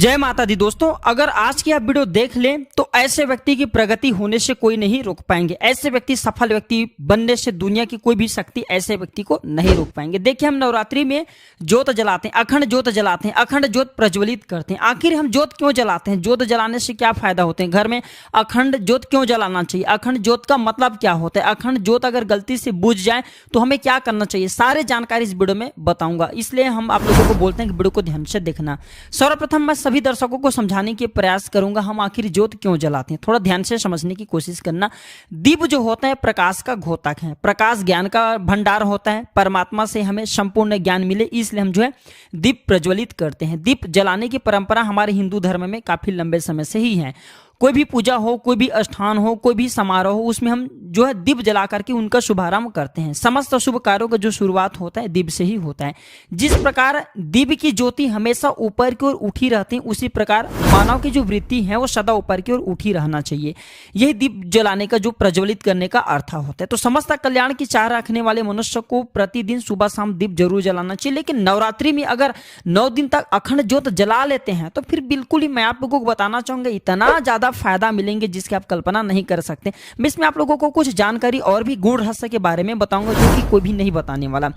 जय माता दी दोस्तों, अगर आज की आप वीडियो देख लें तो ऐसे व्यक्ति की प्रगति होने से कोई नहीं रोक पाएंगे। ऐसे व्यक्ति सफल व्यक्ति बनने से दुनिया की कोई भी शक्ति ऐसे व्यक्ति को नहीं रोक पाएंगे। देखिए, हम नवरात्रि में ज्योत जलाते हैं, अखंड ज्योत जलाते हैं, अखंड ज्योत प्रज्वलित करते हैं। आखिर हम ज्योत क्यों जलाते हैं? ज्योत जलाने से क्या फायदा होते हैं? घर में अखंड ज्योत क्यों जलाना चाहिए? अखंड ज्योत का मतलब क्या होता है? अखंड ज्योत अगर गलती से बुझ जाए तो हमें क्या करना चाहिए? सारे जानकारी इस वीडियो में बताऊंगा, इसलिए हम आप लोगों को बोलते हैं कि वीडियो को ध्यान से देखना। सर्वप्रथम मैं सभी दर्शकों को समझाने के प्रयास करूंगा हम आखिर ज्योत क्यों जलाते हैं। थोड़ा ध्यान से समझने की कोशिश करना। दीप जो होता है प्रकाश का घोतक है, प्रकाश ज्ञान का भंडार होता है। परमात्मा से हमें संपूर्ण ज्ञान मिले, इसलिए हम जो है दीप प्रज्वलित करते हैं। दीप जलाने की परंपरा हमारे हिंदू धर्म में काफी लंबे समय से ही है। कोई भी पूजा हो, कोई भी स्थान हो, कोई भी समारोह हो, उसमें हम जो है दीप जला करके उनका शुभारंभ करते हैं। समस्त शुभ कार्यों का जो शुरुआत होता है दीप से ही होता है। जिस प्रकार दीप की ज्योति हमेशा ऊपर की ओर उठी रहती है, उसी प्रकार मानव की जो वृत्ति है वो सदा ऊपर की ओर उठी रहना चाहिए। यही दीप जलाने का जो प्रज्वलित करने का अर्थ होता है। तो समस्त कल्याण की चाह रखने वाले मनुष्य को प्रतिदिन सुबह शाम दीप जरूर जलाना चाहिए। लेकिन नवरात्रि में अगर 9 दिन तक अखंड ज्योत जला लेते हैं तो फिर बिल्कुल ही मैं आप लोगों को बताना चाहूंगा इतना ज्यादा फायदा मिलेंगे जिसकी आप कल्पना नहीं कर सकते। मैं इसमें आप लोगों को कुछ जानकारी और भी गूढ़ रहस्य के बारे में बताऊंगा जो कि कोई भी नहीं बताने वाला।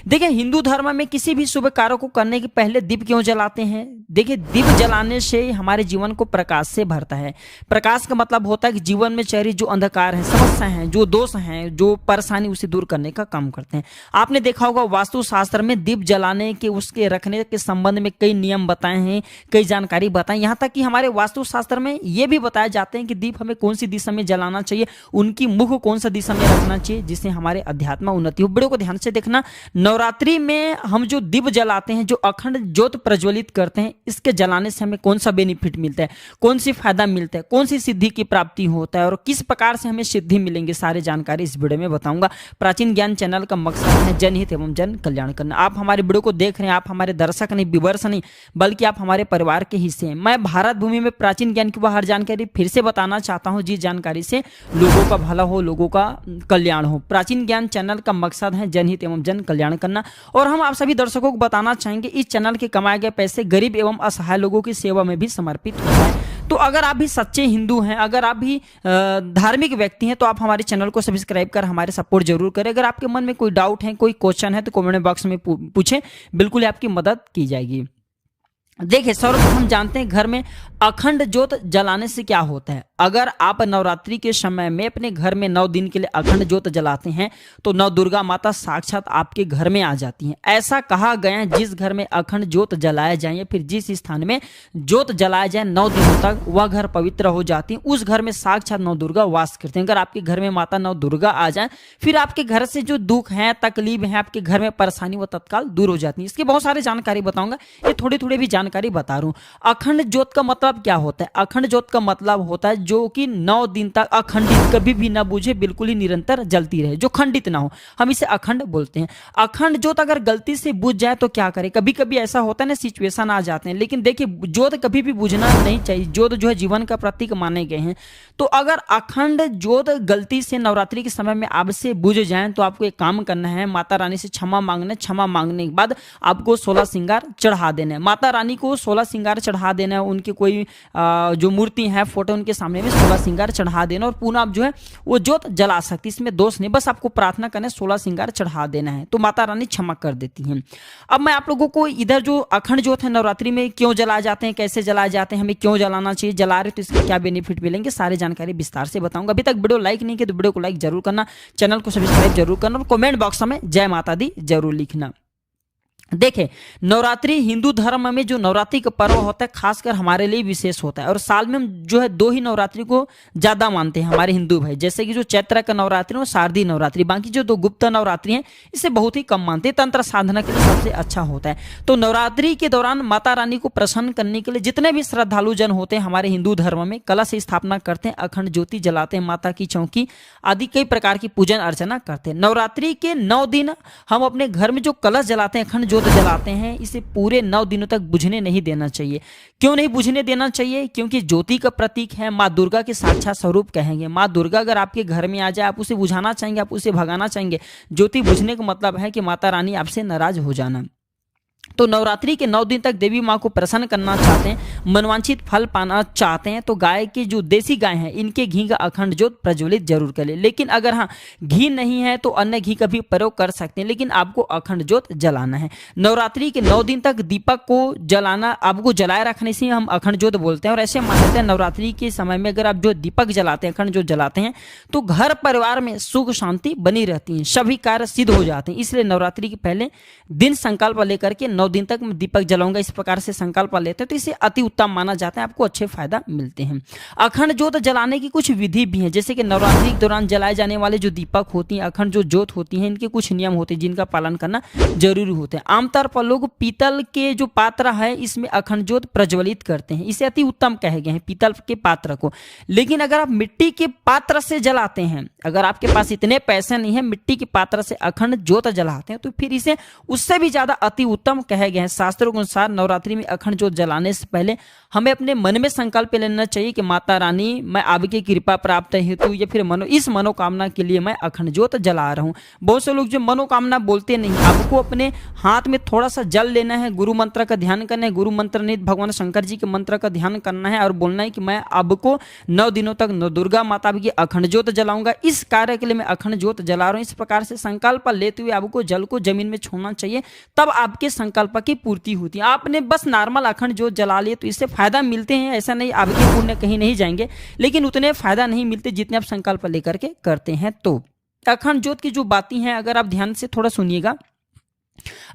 देखिए, हिंदू धर्म में किसी भी शुभ कार्य को करने के पहले दीप क्यों जलाते हैं? देखिए, दीप जलाने से हमारे जीवन को प्रकाश से भरता है। प्रकाश का मतलब होता है कि जीवन में चेहरे जो अंधकार है, समस्या है, जो दोष हैं, जो परेशानी, उसे दूर करने का काम करते हैं। आपने देखा होगा वास्तुशास्त्र में दीप जलाने के उसके रखने के संबंध में कई नियम बताए हैं, कई जानकारी बताएं। यहाँ तक कि हमारे वास्तुशास्त्र में यह भी बताया जाते हैं कि दीप हमें कौन सी दिशा में जलाना चाहिए, उनकी मुख कौन सा दिशा में रखना चाहिए, जिससे हमारे अध्यात्म उन्नति हो। वीडियो को ध्यान से देखना। नवरात्रि में हम जो दीप जलाते हैं, जो अखंड ज्योत प्रज्वलित करते हैं, इसके जलाने से हमें कौन सा बेनिफिट मिलता है, कौन सी फायदा मिलता है, कौन सी सिद्धि की प्राप्ति होता है और किस प्रकार से हमें सिद्धि मिलेंगे, सारी जानकारी इस वीडियो में बताऊंगा। प्राचीन ज्ञान चैनल का मकसद है जनहित एवं जन कल्याण करना। आप हमारे वीडियो को देख रहे हैं, आप हमारे दर्शक नहीं, व्यूअर्स नहीं, बल्कि आप हमारे परिवार के हिस्से हैं। मैं भारत भूमि में प्राचीन ज्ञान की हर जानकारी फिर से बताना चाहता हूं, जिस जानकारी से लोगों का भला हो, लोगों का कल्याण हो। प्राचीन ज्ञान चैनल का मकसद है जनहित एवं जन कल्याण करना। और हम आप सभी दर्शकों को बताना चाहेंगे इस चैनल के कमाए गए पैसे गरीब एवं असहाय लोगों की सेवा में भी समर्पित होता है। तो अगर आप भी सच्चे हिंदू हैं, अगर आप भी धार्मिक व्यक्ति हैं, तो आप हमारे चैनल को सब्सक्राइब कर हमारे सपोर्ट जरूर करें। अगर आपके मन में कोई डाउट है, कोई क्वेश्चन है, तो कमेंट बॉक्स में पूछें, बिल्कुल आपकी मदद की जाएगी। देखिए, सर्वप्रथम हम जानते हैं घर में अखंड ज्योत जलाने से क्या होता है। अगर आप नवरात्रि के समय में अपने घर में 9 दिन के लिए अखंड ज्योत जलाते हैं तो नौ दुर्गा माता साक्षात आपके घर में आ जाती हैं। ऐसा कहा गया है, जिस घर में अखंड ज्योत जलाया जाए या फिर जिस स्थान में ज्योत जलाया जाए 9 दिनों तक वह घर पवित्र हो जाती है। उस घर में साक्षात नौ दुर्गा वास करते हैं। अगर आपके घर में माता नौ दुर्गा आ जाए, फिर आपके घर से जो दुख है, तकलीफ है, आपके घर में परेशानी, वो तत्काल दूर हो जाती है। इसकी बहुत सारी जानकारी बताऊंगा, ये थोड़ी थोड़ी भी जानकारी बता रहा हूं। अखंड ज्योत का मतलब क्या होता है? अखंड ज्योत का मतलब होता है जो कि 9 दिन तक अखंडित, कभी भी ना बुझे, बिल्कुल ही निरंतर जलती रहे, जो खंडित ना हो, हम इसे अखंड बोलते हैं। अखंड ज्योत अगर गलती से बुझ जाए तो क्या करें? कभी कभी ऐसा होता है ना, सिचुएशन आ जाते हैं। लेकिन देखिए, ज्योत कभी भी बुझना नहीं चाहिए। ज्योत जो है जीवन का प्रतीक माने गए हैं। तो अगर अखंड ज्योत गलती से नवरात्रि के समय में आपसे बुझ जाए तो आपको एक काम करना है, माता रानी से क्षमा मांगना। क्षमा मांगने के बाद आपको 16 श्रृंगार चढ़ा देना है। माता रानी को 16 श्रृंगार चढ़ा देना है। उनकी कोई जो मूर्ति है, फोटो, उनके सामने में 16 श्रृंगार चढ़ा देना और पुनः आप जो है वो ज्योत जला सकती। इसमें दोष नहीं, बस आपको प्रार्थना करना है, 16 श्रृंगार चढ़ा देना है, तो माता रानी क्षमा कर देती हैं। अब मैं आप लोगों को इधर जो अखंड ज्योत है नवरात्रि में क्यों जलाए जाते हैं, कैसे जलाए जाते हैं, हमें क्यों जलाना चाहिए, जला रहे तो इसके क्या बेनिफिट मिलेंगे, सारी जानकारी विस्तार से बताऊंगा। अभी तक वीडियो लाइक नहीं किया तो वीडियो को लाइक जरूर करना, चैनल को सब्सक्राइब जरूर करना और कमेंट बॉक्स में जय माता दी जरूर लिखना। देखिए, नवरात्रि हिंदू धर्म में जो नवरात्रि का पर्व होता है खासकर हमारे लिए विशेष होता है। और साल में हम जो है 2 ही नवरात्रि को ज्यादा मानते हैं हमारे हिंदू भाई, जैसे कि जो चैत्र का नवरात्रि और शारदीय नवरात्रि। बाकी जो 2 गुप्त नवरात्रि हैं इसे बहुत ही कम मानते हैं, तंत्र साधना के लिए सबसे अच्छा होता है। तो नवरात्रि के दौरान माता रानी को प्रसन्न करने के लिए जितने भी श्रद्धालु जन होते हैं हमारे हिंदू धर्म में कलश स्थापना करते हैं, अखंड ज्योति जलाते हैं, माता की चौकी आदि कई प्रकार की पूजन अर्चना करते हैं। नवरात्रि के 9 दिन हम अपने घर में जो कलश जलाते हैं, अखंड ज्योत जलाते हैं, इसे पूरे 9 दिनों तक बुझने नहीं देना चाहिए। क्यों नहीं बुझने देना चाहिए? क्योंकि ज्योति का प्रतीक है, माँ दुर्गा के साक्षात स्वरूप कहेंगे। माँ दुर्गा अगर आपके घर में आ जाए, आप उसे बुझाना चाहेंगे, आप उसे भगाना चाहेंगे। ज्योति बुझने का मतलब है कि माता रानी आपसे नाराज हो जाना। तो नवरात्रि के 9 दिन तक देवी माँ को प्रसन्न करना चाहते हैं मनवांछित फल पाना चाहते हैं तो गाय की जो देसी गाय है इनके घी का अखंड ज्योत प्रज्वलित जरूर करें। लेकिन अगर हाँ घी नहीं है तो अन्य घी का भी प्रयोग कर सकते हैं, लेकिन आपको अखंड ज्योत जलाना है। नवरात्रि के 9 दिन तक दीपक को जलाना, आपको जलाए रखने से हम अखंड ज्योत बोलते हैं। और ऐसे मानते हैं नवरात्रि के समय में अगर आप जो दीपक जलाते हैं, अखंड ज्योत जलाते हैं, तो घर परिवार में सुख शांति बनी रहती है, सभी कार्य सिद्ध हो जाते हैं। इसलिए नवरात्रि के पहले दिन संकल्प लेकर के 9 दिन तक मैं दीपक जलाऊंगा, इस प्रकार से संकल्प लेते हैं तो इसे अति उत्तम माना जाता है, आपको अच्छे फायदा मिलते हैं। अखंड ज्योत जलाने की कुछ विधि भी है, जैसे कि नवरात्रि के दौरान जलाए जाने वाले जो दीपक होती हैं, अखंड जो ज्योत होती है, इनके कुछ नियम होते हैं जिनका पालन करना जरूरी होते हैं। आमतौर पर लोग पीतल के जो पात्र है इसमें अखंड ज्योत प्रज्वलित करते हैं, इसे अति उत्तम कहे गए हैं पीतल के पात्र को। लेकिन अगर आप मिट्टी के पात्र से जलाते हैं, अगर आपके पास इतने पैसे नहीं है मिट्टी के पात्र से अखंड ज्योत जलाते हैं, तो फिर इसे उससे भी ज्यादा अति उत्तम कहे गए हैं। शास्त्रों के अनुसार नवरात्रि में अखंड ज्योत जलाने से पहले हमें अपने मन में संकल्प लेना चाहिए कि माता रानी मैं आपकी कृपा प्राप्त हेतु या फिर इस मनोकामना के लिए मैं अखंड ज्योत जला रहा हूँ। बहुत से लोग जो मनोकामना बोलते नहीं, आपको अपने हाथ में थोड़ा सा जल लेना है, गुरु मंत्र का ध्यान करना है, गुरु मंत्र नित भगवान शंकर जी के मंत्र का ध्यान करना है और बोलना है कि मैं आपको 9 दिनों तक नव दुर्गा माता की अखंड ज्योत जलाऊंगा, इस कार्य के लिए मैं अखंड ज्योत जला रहा हूँ। इस प्रकार से संकल्प लेते हुए आपको जल को जमीन में छोड़ना चाहिए, तब आपके संकल्प की पूर्ति होती है। आपने बस नॉर्मल अखंड ज्योत जला लिए तो इससे फायदा मिलते हैं, ऐसा नहीं आपके पुण्य कहीं नहीं जाएंगे, लेकिन उतने फायदा नहीं मिलते जितने आप संकल्प लेकर के करते हैं। तो अखंड ज्योत की जो बातें हैं अगर आप ध्यान से थोड़ा सुनिएगा,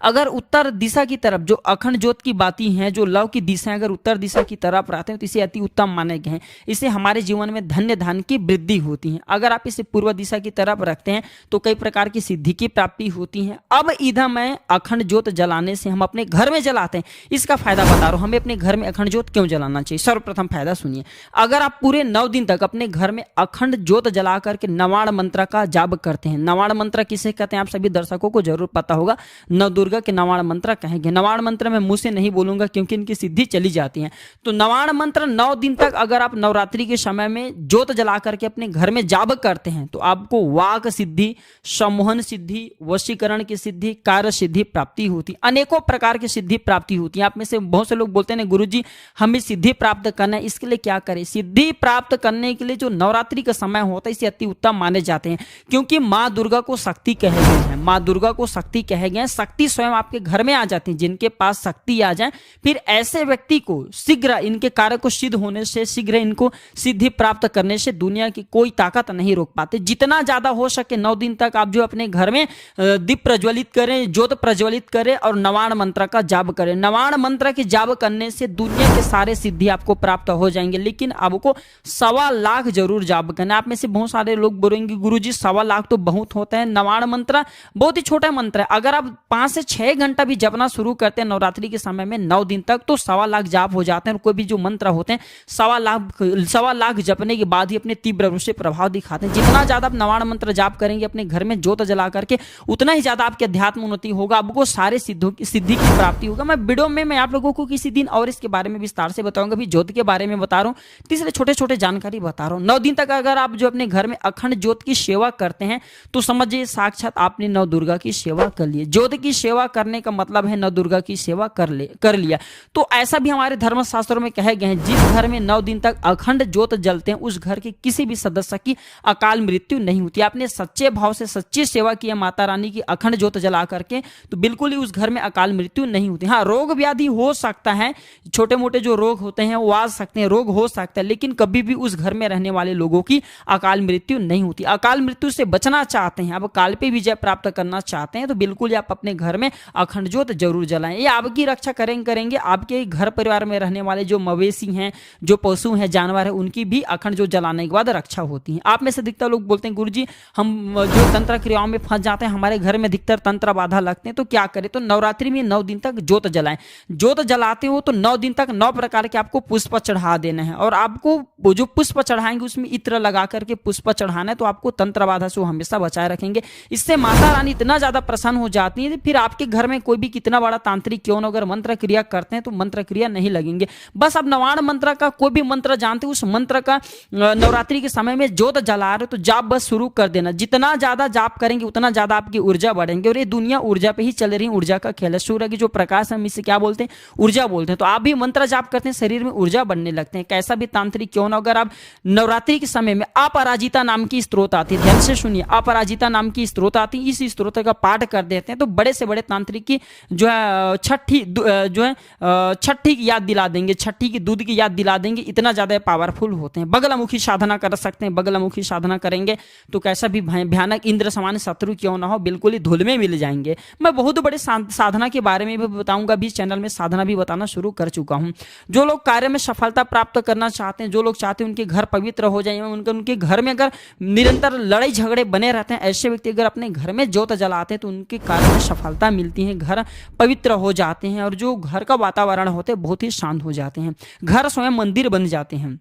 अगर उत्तर दिशा की तरफ जो अखंड ज्योत की बातें हैं, जो लव की दिशा है, अगर उत्तर दिशा की तरफ रहते हैं तो इसे अति उत्तम माने गए हैं, इससे हमारे जीवन में धन्य धन की वृद्धि होती है। अगर आप इसे पूर्व दिशा की तरफ रखते हैं तो कई प्रकार की सिद्धि की प्राप्ति होती है। अब इधर मैं अखंड ज्योत जलाने से हम अपने घर में जलाते हैं, इसका फायदा बता रहा हूं, हमें अपने घर में अखंड ज्योत क्यों जलाना चाहिए। सर्वप्रथम फायदा सुनिए, अगर आप पूरे 9 दिन तक अपने घर में अखंड ज्योत जला करके नवाण मंत्र का जाप करते हैं, नवाण मंत्र किसे कहते हैं आप सभी दर्शकों को जरूर पता होगा, नव दुर्गा के नवाण मंत्र कहेंगे। नवाण मंत्र मैं मुंह से नहीं बोलूंगा क्योंकि इनकी सिद्धि चली जाती है। तो नवाण मंत्र 9 दिन तक अगर आप नवरात्रि के समय में ज्योत जला करके अपने घर में जाप करते हैं तो आपको वाक सिद्धि, सम्मोहन सिद्धि, वशीकरण की सिद्धि, कार्य सिद्धि प्राप्ति होती, अनेकों प्रकार की सिद्धि प्राप्ति होती है। आप में से बहुत से लोग बोलते हैं गुरुजी हमें सिद्धि प्राप्त करना है, इसके लिए क्या करें। सिद्धि प्राप्त करने के लिए जो नवरात्रि का समय होता है इसे अति उत्तम माने जाते हैं, क्योंकि माँ दुर्गा को शक्ति कहे गए हैं, माँ दुर्गा को शक्ति कहे गए हैं। शक्ति स्वयं आपके घर में आ जाती है, जिनके पास शक्ति आ जाए फिर ऐसे व्यक्ति को शीघ्र इनके कार्य को सिद्ध होने से, शीघ्र इनको सिद्धि प्राप्त करने से दुनिया की कोई ताकत नहीं रोक पाते। जितना ज्यादा हो सके 9 दिन तक आप जो अपने घर में दीप प्रज्वलित करें, ज्योत प्रज्वलित करें और नवाण मंत्र का जाप करें। नवाण मंत्र के जाप करने से दुनिया के सारे सिद्धि आपको प्राप्त हो जाएंगे, लेकिन आपको 1.25 लाख जरूर जाप करना। आप में से बहुत सारे लोग बोलेंगे गुरुजी 1.25 लाख तो बहुत होता है, नवाण मंत्र बहुत ही छोटा मंत्र है। अगर आप 5 से 6 घंटा भी जपना शुरू करते हैं नवरात्रि के समय में 9 दिन तक तो 1.25 लाख जाप हो जाते हैं। और कोई भी जो मंत्र होते हैं 1.25 लाख जपने के बाद ही अपने तीव्र रूप से प्रभाव दिखाते हैं। जितना ज्यादा आप नवाण मंत्र जाप करेंगे अपने घर में ज्योत जला करके, उतना ही ज्यादा आपके अध्यात्म उन्नति होगा, आपको सारे सिद्धि की प्राप्ति होगा। मैं वीडियो में मैं आप लोगों को किसी दिन और इसके बारे में विस्तार से बताऊंगा, अभी ज्योत के बारे में बता रहा हूँ, तीसरे छोटे छोटे जानकारी बता रहा हूँ। 9 दिन तक अगर आप जो अपने घर में अखंड ज्योत की सेवा करते हैं तो समझिए साक्षात आपने नव दुर्गा की सेवा कर ली। ज्योत की सेवा करने का मतलब है नव दुर्गा की सेवा कर लिया। तो ऐसा भी हमारे धर्मशास्त्रों में कहे गए हैं, जिस घर में 9 दिन तक अखंड ज्योत जलते हैं उस घर के किसी भी सदस्य की अकाल मृत्यु नहीं होती। आपने सच्चे भाव से सच्ची सेवा की है माता रानी की अखंड ज्योत जला करके तो बिल्कुल ही उस घर में अकाल मृत्यु नहीं होती। हाँ, रोग व्याधि हो सकता है, छोटे मोटे जो रोग होते हैं वो आ सकते हैं, रोग हो सकता है, लेकिन कभी भी उस घर में रहने वाले लोगों की अकाल मृत्यु नहीं होती। अकाल मृत्यु से बचना चाहते हैं, आप काल पे विजय प्राप्त करना चाहते हैं तो बिल्कुल आप अपने घर में अखंड ज्योत जरूर जलाएं। ये आपकी रक्षा करेंगे। आपके घर परिवार में रहने वाले जो मवेशी हैं, जो पशु हैं, जानवर हैं, उनकी भी अखंड ज्योत जलाने के बाद रक्षा होती है। आप में से अधिकतर लोग बोलते हैं गुरुजी हम जो तंत्र क्रियाओं में फंस जाते हैं, हमारे घर में अधिकतर तंत्र बाधा लगते हैं, तो क्या करें। तो नवरात्रि में 9 दिन तक ज्योत जलाएं। ज्योत जलाते हो तो 9 दिन तक 9 प्रकार के आपको पुष्प चढ़ा देना है, और आपको जो पुष्प चढ़ाएंगे उसमें इत्र लगा करके पुष्प चढ़ाना है, तो आपको तंत्र बाधा से हमेशा बचाए रखेंगे। इससे माता रानी इतना ज्यादा प्रसन्न हो जाती है, फिर आपके घर में कोई भी कितना बड़ा तांत्रिक क्यों न, अगर मंत्र क्रिया करते हैं तो मंत्र क्रिया नहीं लगेंगे। बस अब नवाण मंत्र का कोई भी मंत्र जानते हो, उस मंत्र का नवरात्रि के समय में जोत जला रहे हो तो जाप बस शुरू कर देना। जितना ज्यादा जाप करेंगे उतना ज्यादा आपकी ऊर्जा बढ़ेंगे, और ये दुनिया ऊर्जा पे ही चल रही है, ऊर्जा का खेल है। सूर्य की जो प्रकाश है हम इसे क्या बोलते हैं, ऊर्जा बोलते हैं। तो आप भी मंत्र जाप करते हैं, शरीर में ऊर्जा बढ़ने लगते हैं। कैसा भी तांत्रिक क्यों ना, अगर आप नवरात्रि के समय में अपराजिता नाम की स्त्रोत आती है, ध्यान से सुनिए, अपराजिता नाम की स्त्रोत आती है, इस स्त्रोत का पाठ कर देते हैं तो बड़े से बड़े तांत्रिक की जो है छठी की याद दिला देंगे, छठी की दूध की याद दिला देंगे, इतना ज्यादा पावरफुल होते हैं। बगलामुखी साधना कर सकते हैं, बगलामुखी साधना करेंगे तो कैसा भी भयानक इंद्र समान शत्रु क्यों ना हो बिल्कुल ही धूल में मिल जाएंगे। मैं बहुत बड़े साधना के बारे में भी बताऊंगा, भी चैनल में साधना भी बताना शुरू कर चुका हूं। जो लोग कार्य में सफलता प्राप्त करना चाहते हैं, जो लोग चाहते हैं उनके घर पवित्र हो जाए, उनके घर में अगर निरंतर लड़ाई झगड़े बने रहते हैं, ऐसे व्यक्ति अगर अपने घर में जोत जलाते हैं तो उनके कार्य में सफलता मिलती है, घर पवित्र हो जाते हैं और जो घर का वातावरण होते हैं बहुत ही शांत हो जाते हैं, घर स्वयं मंदिर बन जाते हैं।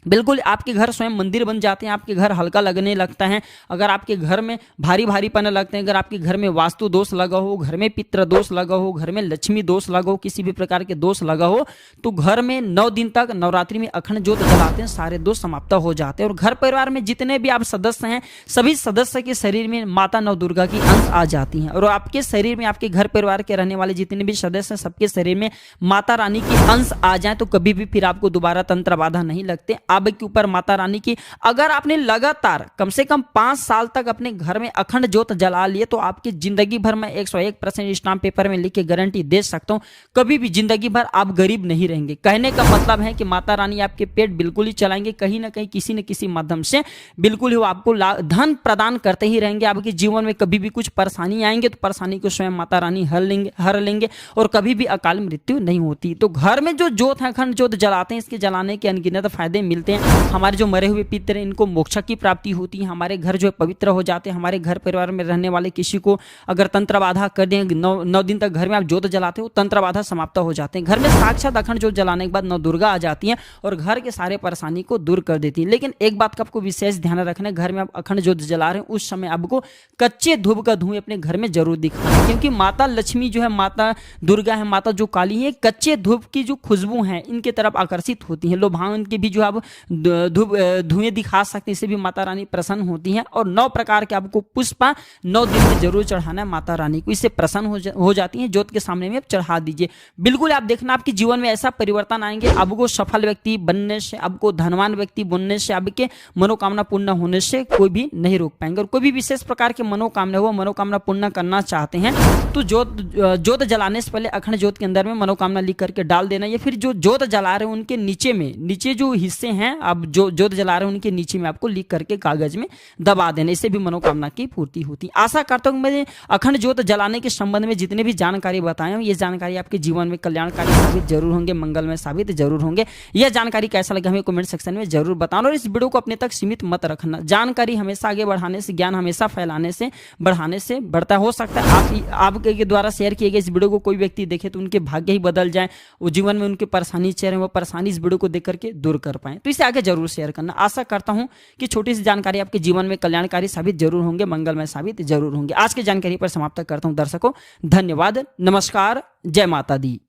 बिल्कुल आपके घर स्वयं मंदिर बन जाते हैं, आपके घर हल्का लगने लगता है। अगर आपके घर में भारी भारीपन लगते हैं, अगर आपके घर में वास्तु दोष लगा हो, घर में पितृ दोष लगा हो, घर में लक्ष्मी दोष लगा हो, किसी भी प्रकार के दोष लगा हो, तो घर में 9 दिन तक नवरात्रि में अखंड ज्योत जलाते हैं, सारे दोष समाप्त हो जाते हैं। और घर परिवार में जितने भी आप सदस्य हैं, सभी सदस्य के शरीर में माता नव दुर्गा की अंश आ जाती हैं, और आपके शरीर में, आपके घर परिवार के रहने वाले जितने भी सदस्य हैं, सबके शरीर में माता रानी की अंश आ जाए तो कभी भी फिर आपको दोबारा तंत्र बाधा नहीं लगते। आपके ऊपर माता रानी की, अगर आपने लगातार कम से कम 5 साल तक अपने घर में अखंड ज्योत जला लिए तो आपकी जिंदगी भर में 101% स्टाम्प पेपर में लिख के गारंटी दे सकता हूं, कभी भी जिंदगी भर आप गरीब नहीं रहेंगे। कहने का मतलब है कि माता रानी आपके पेट बिल्कुल ही चलाएंगे, कहीं ना कहीं किसी न किसी माध्यम से बिल्कुल ही वो आपको धन प्रदान करते ही रहेंगे। आपके जीवन में कभी भी कुछ परेशानी आएंगे तो परेशानी को स्वयं माता रानी हर लेंगे और कभी भी अकाल मृत्यु नहीं होती। तो घर में जो ज्योत है, अखंड ज्योत जलाते हैं, इसके जलाने के अनगिनत फायदे मिलते हैं। हमारे जो मरे हुए पितर हैं इनको मोक्ष की प्राप्ति होती है, हमारे घर जो है पवित्र हो जाते हैं। हमारे घर परिवार में रहने वाले किसी को अगर तंत्र बाधा कर दें, 9 दिन तक घर में आप ज्योत जलाते हो, तंत्र बाधा समाप्त हो जाते हैं। घर में साक्षात अखंड ज्योत जलाने के बाद नौ दुर्गा आ जाती हैं और घर के सारे परेशानी को दूर कर देती है। लेकिन एक बात का आपको विशेष ध्यान रखना है, घर में आप अखंड ज्योत जला रहे हैं उस समय आपको कच्चे धूप का धुएं अपने घर में जरूर दिखाना है, क्योंकि माता लक्ष्मी जो है, माता दुर्गा है, माता जो काली है, कच्चे धूप की जो खुशबू है इनके तरफ आकर्षित होती है। लोभान के भी जो आप धुएं दिखा सकते हैं, इससे भी माता रानी प्रसन्न होती हैं। और 9 प्रकार के आपको पुष्प 9 दिन में जरूर चढ़ाना है माता रानी को, इससे प्रसन्न हो जाती है। ज्योत के सामने में आप चढ़ा दीजिए। बिल्कुल आप देखना आपके जीवन में ऐसा परिवर्तन आएंगे, आपको सफल व्यक्ति बनने से, आपको धनवान व्यक्ति बनने से, आपके मनोकामना पूर्ण होने से कोई भी नहीं रोक पाएंगे। और कोई भी विशेष प्रकार के मनोकामना हो, मनोकामना पूर्ण करना चाहते हैं तो ज्योत जलाने से पहले अखंड ज्योत के अंदर में मनोकामना लिख करके डाल देना, या फिर जो ज्योत जला रहे हैं उनके नीचे जो हिस्से हैं, आप जो ज्योत जला रहे हैं उनके नीचे में आपको लिख करके कागज में दबा देना, इससे भी मनोकामना की पूर्ति होती है। आशा करता हूं मैं अखंड ज्योत जलाने के संबंध में जितने भी जानकारी बताए हूं, ये जानकारी आपके जीवन में कल्याणकारी साबित जरूर होंगे, मंगलमय साबित जरूर होंगे। यह जानकारी कैसा लगा हमें कमेंट सेक्शन में जरूर बताना, और इस वीडियो को अपने तक सीमित मत रखना। जानकारी हमेशा आगे बढ़ाने से, ज्ञान हमेशा फैलाने से, बढ़ाने से बढ़ता। हो सकता है आपके द्वारा शेयर किए गए इस वीडियो को कोई व्यक्ति देखे तो उनके भाग्य ही बदल जाए, वो जीवन में उनकी परेशानी चल रही है, वो परेशानी इस वीडियो को देख करके दूर कर पाए। तो इसे आगे जरूर शेयर करना। आशा करता हूं कि छोटी सी जानकारी आपके जीवन में कल्याणकारी साबित जरूर होंगे, मंगलमय साबित जरूर होंगे। आज की जानकारी पर समाप्त करता हूं दर्शकों, धन्यवाद, नमस्कार, जय माता दी।